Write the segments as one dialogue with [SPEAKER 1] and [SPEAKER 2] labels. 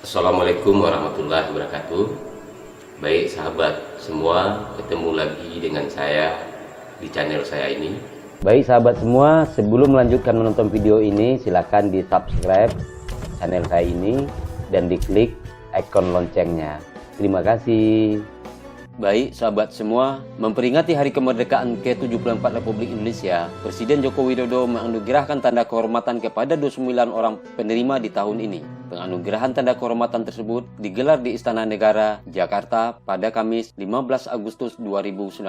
[SPEAKER 1] Assalamualaikum warahmatullahi wabarakatuh. Baik sahabat semua, ketemu lagi dengan saya di channel saya ini.
[SPEAKER 2] Baik sahabat semua, sebelum melanjutkan menonton video ini, silakan di subscribe channel saya ini dan diklik ikon loncengnya. Terima kasih. Baik sahabat semua, memperingati hari kemerdekaan ke-74 Republik Indonesia, Presiden Joko Widodo menganugerahkan tanda kehormatan kepada 29 orang penerima di tahun ini. Penganugerahan tanda kehormatan tersebut digelar di Istana Negara, Jakarta pada Kamis 15 Agustus 2019.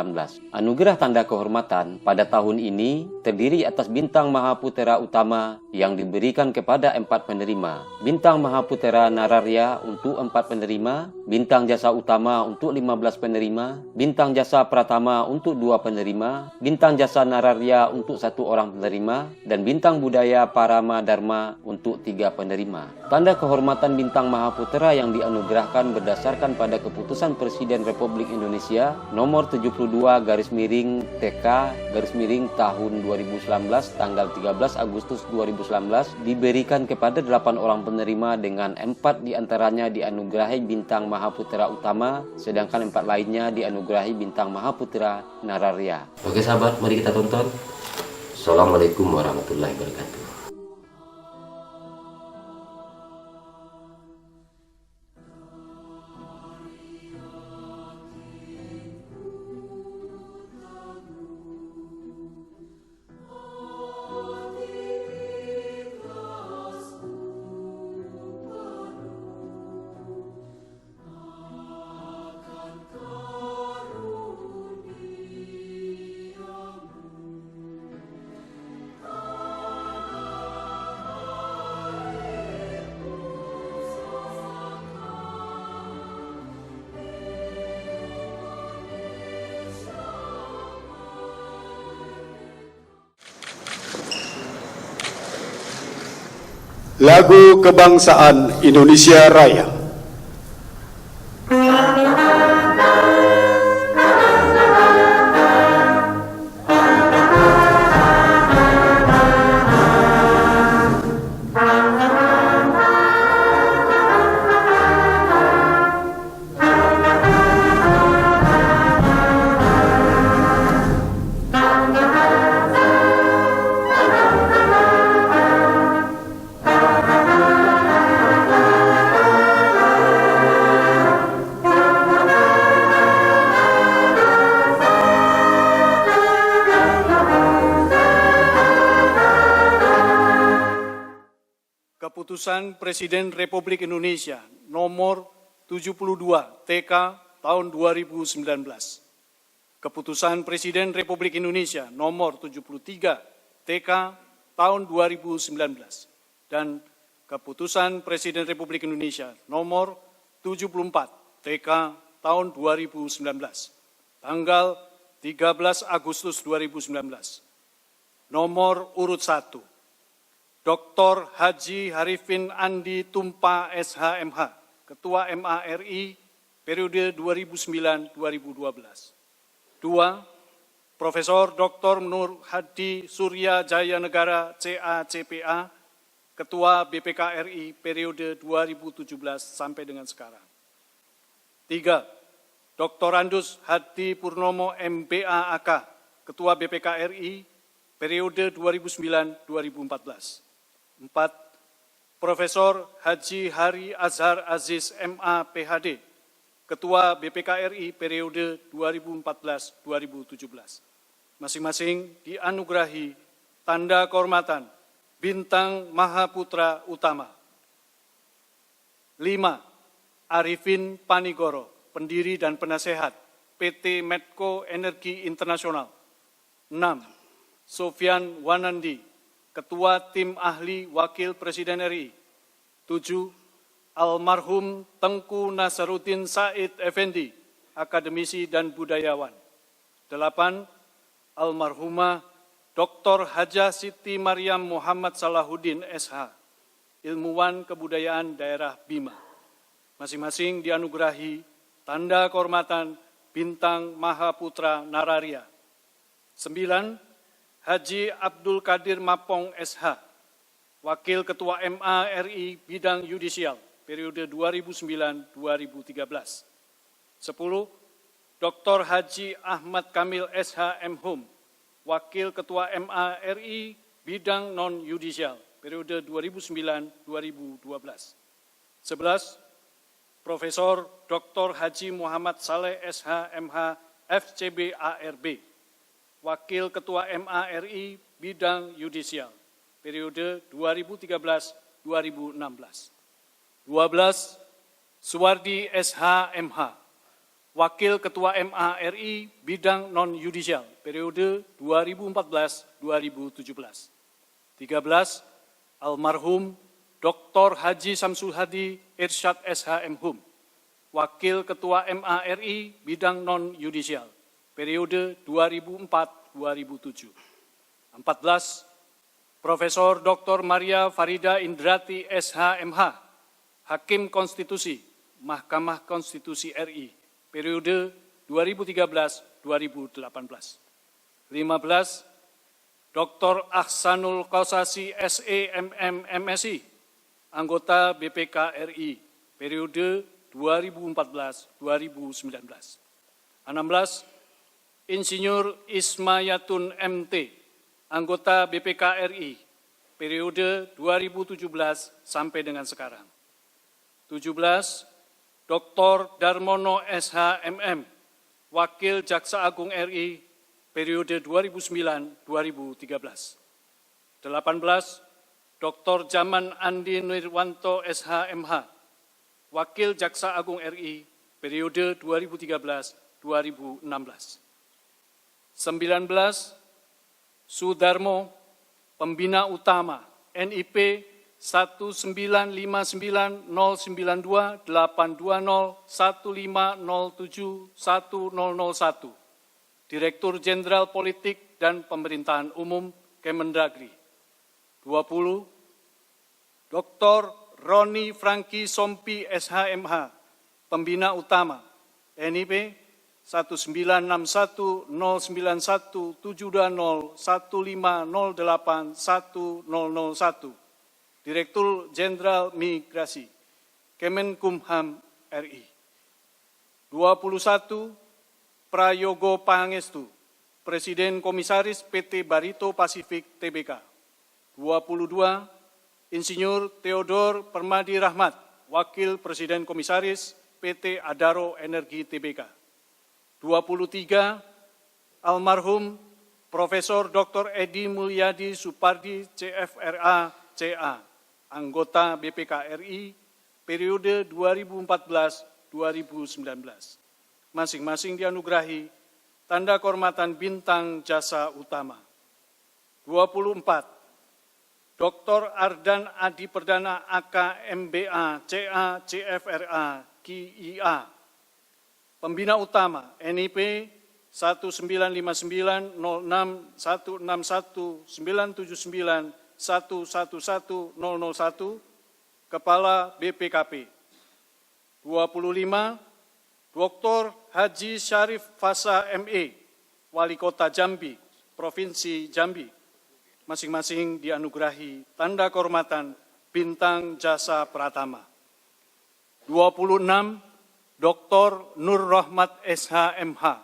[SPEAKER 2] Anugerah tanda kehormatan pada tahun ini terdiri atas Bintang Mahaputera Utama yang diberikan kepada 4 penerima, Bintang Mahaputera Nararya untuk 4 penerima, Bintang Jasa Utama untuk 15 penerima, Bintang Jasa Pratama untuk 2 penerima, Bintang Jasa Nararya untuk 1 orang penerima, dan Bintang Budaya Parama Dharma untuk 3 penerima. Tanda kehormatan Bintang Mahaputera yang dianugerahkan berdasarkan pada Keputusan Presiden Republik Indonesia nomor 72/TK/tahun 2019 tanggal 13 Agustus 2019 diberikan kepada 8 orang penerima, dengan 4 diantaranya dianugerahi Bintang Mahaputera Utama, sedangkan 4 lainnya dianugerahi Bintang Mahaputera Nararya.
[SPEAKER 1] Oke sahabat, mari kita tonton. Assalamualaikum warahmatullahi wabarakatuh.
[SPEAKER 3] Lagu Kebangsaan Indonesia Raya. Keputusan Presiden Republik Indonesia nomor 72 TK tahun 2019. Keputusan Presiden Republik Indonesia nomor 73 TK tahun 2019 dan Keputusan Presiden Republik Indonesia nomor 74 TK tahun 2019 tanggal 13 Agustus 2019. Nomor urut 1, Dr. Haji Harifin Andi Tumpa SHMH, Ketua MARI periode 2009-2012. 2. Profesor Dr. Nur Hadi Surya Jaya Negara CACPA, Ketua BPKRI periode 2017 sampai dengan sekarang. 3. Dr. Andus Hadi Purnomo MBA AK, Ketua BPKRI periode 2009-2014. 4. Profesor Haji Hari Azhar Aziz MA PhD, Ketua BPKRI periode 2014-2017. Masing-masing dianugerahi tanda kehormatan Bintang Mahaputra Utama. 5. Arifin Panigoro, pendiri dan penasehat PT Medco Energi Internasional. 6. Sofyan Wanandi, Ketua Tim Ahli Wakil Presiden RI. 7. Almarhum Tengku Nasaruddin Said Effendi, akademisi dan budayawan. 8. Almarhumah Dr. Hajah Siti Maryam Muhammad Salahuddin SH, ilmuwan kebudayaan daerah Bima. Masing-masing dianugerahi tanda kehormatan Bintang Mahaputra Nararya. 9. Haji Abdul Qadir Mapong SH, Wakil Ketua MA RI Bidang Yudisial, periode 2009-2013. 10. Dr. Haji Ahmad Kamil SH M.Hum, Wakil Ketua MA RI Bidang Non-Yudisial, periode 2009-2012. 11. Profesor Dr. Haji Muhammad Saleh SH MH FCB ARB, Wakil Ketua MA RI Bidang Yudisial, periode 2013-2016. 12. Suwardi SH MH, Wakil Ketua MA RI Bidang Non-Yudisial, periode 2014-2017. 13. Almarhum Dr. Haji Samsul Hadi Irsyad SH M.Hum, Wakil Ketua MA RI Bidang Non-Yudisial, periode 2004-2007. 14. Profesor Dr. Maria Farida Indrati SH MH, Hakim Konstitusi, Mahkamah Konstitusi RI, periode 2013-2018. 15. Dr. Ahsanul Qausasi SE MM MSI, anggota BPK RI, periode 2014-2019. 16. Insinyur Ismayatun MT, anggota BPK RI, periode 2017 sampai dengan sekarang. 17. Dr. Darmono SH MM, Wakil Jaksa Agung RI, periode 2009-2013. 18. Dr. Jaman Andi Nirwanto SH MH, Wakil Jaksa Agung RI, periode 2013-2016. 19. Sudarmo, Pembina Utama, NIP 195982015071001, Direktur Jenderal Politik dan Pemerintahan Umum Kemendagri. 20. Dr. Roni Franky Sompi SHMH, Pembina Utama, NIP 19610912015081001, Direktur Jenderal Migrasi, Kemenkumham RI. 21. Prayogo Pangestu, Presiden Komisaris PT Barito Pasifik Tbk. 22. Insinyur Theodor Permadi Rahmat, Wakil Presiden Komisaris PT Adaro Energi Tbk. 23. Almarhum Profesor Dr. Edi Mulyadi Supardi CFRA CA, anggota BPK RI, periode 2014-2019. Masing-masing dianugerahi tanda kehormatan Bintang Jasa Utama. 24. Dr. Ardan Adi Perdana AK MBA CA CFRA KIA, Pembina Utama, NIP 19590619791111001, Kepala BPKP. 25. Dr. Haji Syarif Fasa ME, Wali Kota Jambi, Provinsi Jambi, masing-masing dianugerahi tanda kehormatan Bintang Jasa Pratama. 26. Dr. Nur Rahmat SHMH,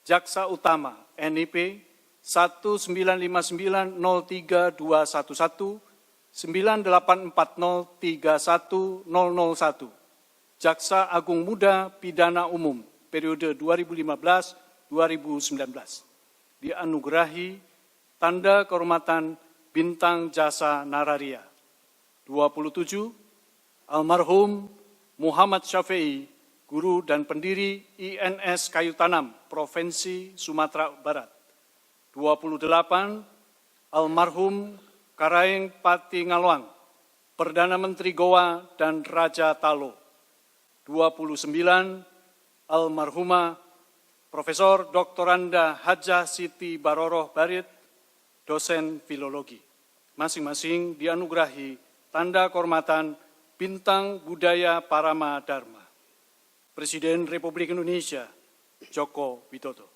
[SPEAKER 3] Jaksa Utama, NIP 19590321198403101, Jaksa Agung Muda Pidana Umum, periode 2015-2019, dianugerahi tanda kehormatan Bintang Jasa Nararia. 27. Almarhum Muhammad Syafi'i, Guru dan Pendiri INS Kayu Tanam, Provinsi Sumatera Barat. 28. Almarhum Karaeng Pati Ngalwang, Perdana Menteri Goa dan Raja Talo. 29. Almarhumah Profesor Doktoranda Hajah Siti Baroroh Barit, dosen filologi. Masing-masing dianugerahi tanda kehormatan Bintang Budaya Parama Dharma. Presiden Republik Indonesia Joko Widodo.